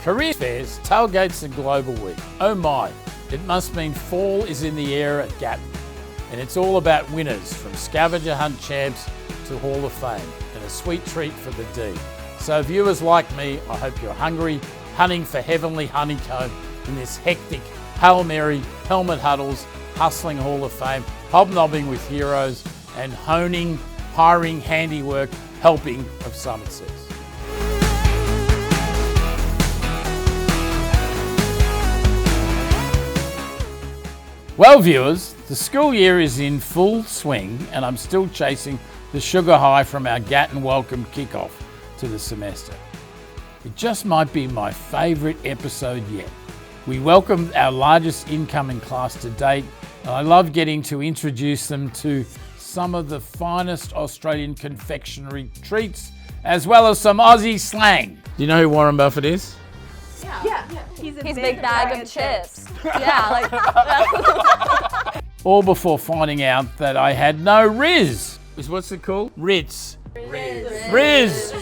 Career fairs, tailgates and global week. Oh my, it must mean fall is in the air at Gatton. And it's all about winners, from scavenger hunt champs to Hall of Fame, and a sweet treat for the D. So viewers like me, I hope you're hungry, hunting for heavenly honeycomb in this hectic Hail Mary, helmet huddles, hustling Hall of Fame, hobnobbing with heroes, and honing, hiring handiwork, helping of Simon Says. Well viewers, the school year is in full swing and I'm still chasing the sugar high from our Gatton welcome kickoff to the semester. It just might be my favourite episode yet. We welcomed our largest incoming class to date, and I love getting to introduce them to some of the finest Australian confectionery treats, as well as some Aussie slang. Do you know who Warren Buffett is? Yeah. He's a big bag of chips. Yeah, All before finding out that I had no Riz. What's it called? Ritz. Riz.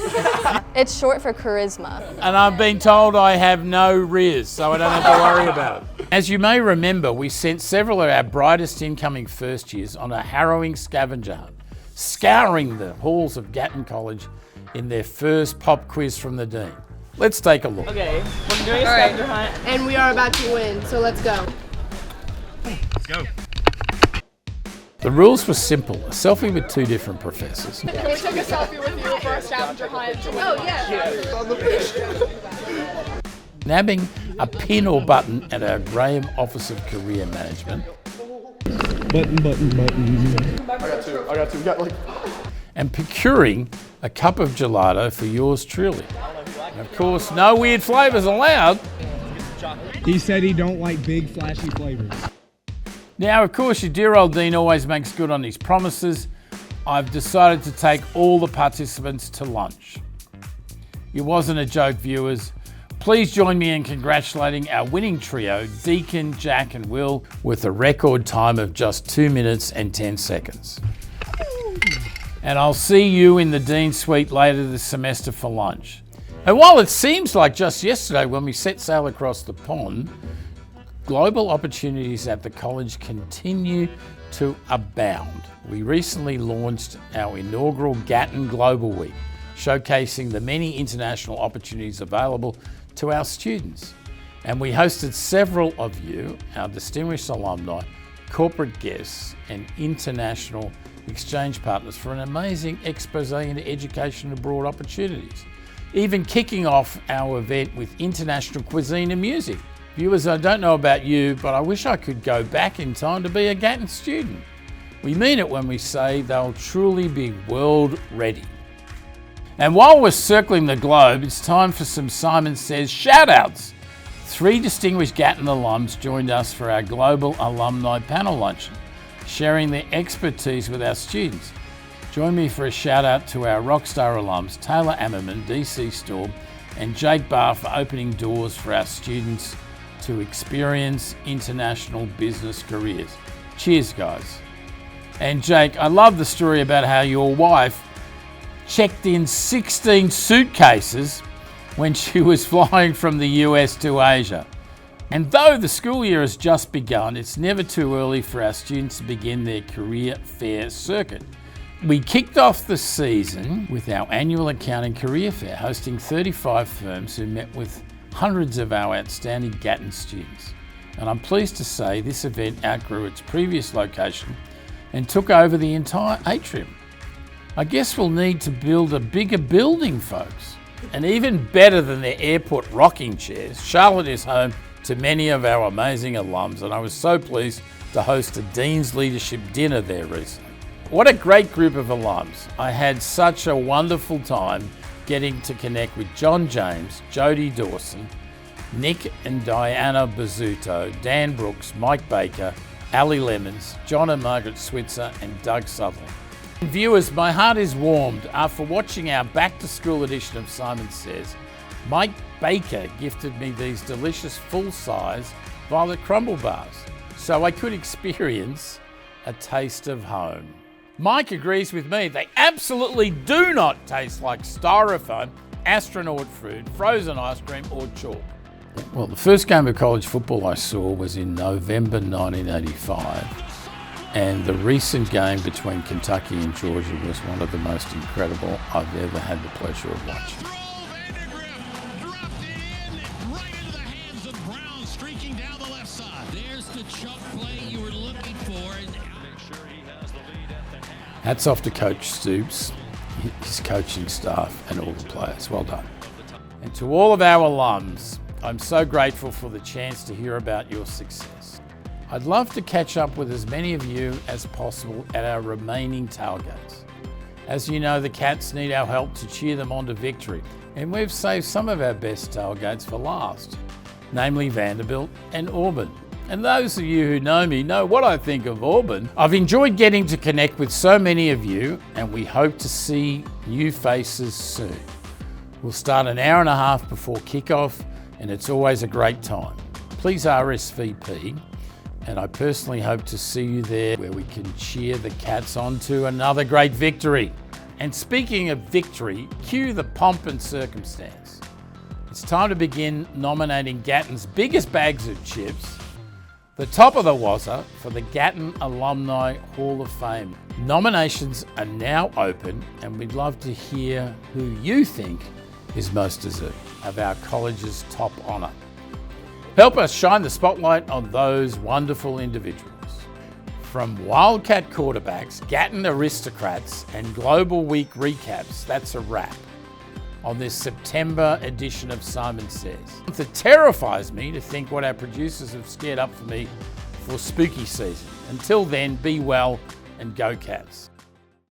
It's short for charisma. And I've been told I have no Riz, so I don't have to worry about it. As you may remember, we sent several of our brightest incoming first years on a harrowing scavenger hunt, scouring the halls of Gatton College in their first pop quiz from the Dean. Let's take a look. Okay, we're doing a scavenger hunt. And we are about to win, so let's go. Let's go. The rules were simple, a selfie with two different professors. Can we take a selfie with you for a scavenger hunt? Oh, yeah. Nabbing a pin or button at our Graham Office of Career Management. Button. I got two. We got And procuring a cup of gelato for yours truly. And of course, no weird flavours allowed. He said he don't like big flashy flavors. Now, of course, your dear old Dean always makes good on his promises. I've decided to take all the participants to lunch. It wasn't a joke, viewers. Please join me in congratulating our winning trio, Deacon, Jack and Will, with a record time of just 2 minutes and 10 seconds. And I'll see you in the Dean Suite later this semester for lunch. And while it seems like just yesterday when we set sail across the pond, global opportunities at the college continue to abound. We recently launched our inaugural Gatton Global Week, showcasing the many international opportunities available to our students. And we hosted several of you, our distinguished alumni, corporate guests, and international exchange partners for an amazing expose into education abroad opportunities, even kicking off our event with international cuisine and music. Viewers, I don't know about you, but I wish I could go back in time to be a Gatton student. We mean it when we say they'll truly be world ready. And while we're circling the globe, it's time for some Simon Says shout-outs. 3 distinguished Gatton alums joined us for our Global Alumni Panel Luncheon, sharing their expertise with our students. Join me for a shout-out to our rockstar alums, Taylor Ammerman, DC Storm, and Jake Barr for opening doors for our students to experience international business careers. Cheers, guys. And Jake, I love the story about how your wife checked in 16 suitcases when she was flying from the US to Asia. And though the school year has just begun, it's never too early for our students to begin their career fair circuit. We kicked off the season with our annual accounting career fair, hosting 35 firms who met with hundreds of our outstanding Gatton students. And I'm pleased to say this event outgrew its previous location and took over the entire atrium. I guess we'll need to build a bigger building, folks. And even better than their airport rocking chairs, Charlotte is home to many of our amazing alums, and I was so pleased to host a Dean's Leadership dinner there recently. What a great group of alums. I had such a wonderful time getting to connect with John James, Jodie Dawson, Nick and Diana Bizzuto, Dan Brooks, Mike Baker, Ali Lemons, John and Margaret Switzer, and Doug Sutherland. Viewers, my heart is warmed after watching our back-to-school edition of Simon Says. Mike Baker gifted me these delicious full-size violet crumble bars so I could experience a taste of home. Mike agrees with me. They absolutely do not taste like styrofoam astronaut food, frozen ice cream, or chalk? Well, the first game of college football I saw was in November 1985. And the recent game between Kentucky and Georgia was one of the most incredible I've ever had the pleasure of watching. Hats off to Coach Stoops, his coaching staff, and all the players. Well done. And to all of our alums, I'm so grateful for the chance to hear about your success. I'd love to catch up with as many of you as possible at our remaining tailgates. As you know, the Cats need our help to cheer them on to victory, and we've saved some of our best tailgates for last, namely Vanderbilt and Auburn. And those of you who know me know what I think of Auburn. I've enjoyed getting to connect with so many of you, and we hope to see new faces soon. We'll start an hour and a half before kickoff, and it's always a great time. Please RSVP, and I personally hope to see you there where we can cheer the Cats on to another great victory. And speaking of victory, cue the pomp and circumstance. It's time to begin nominating Gatton's biggest bags of chips, the top of the wazza, for the Gatton Alumni Hall of Fame. Nominations are now open, and we'd love to hear who you think is most deserving of our college's top honour. Help us shine the spotlight on those wonderful individuals. From Wildcat quarterbacks, Gatton aristocrats, and Global Week recaps, that's a wrap on this September edition of Simon Says. It terrifies me to think what our producers have scared up for me for spooky season. Until then, be well and go Cats.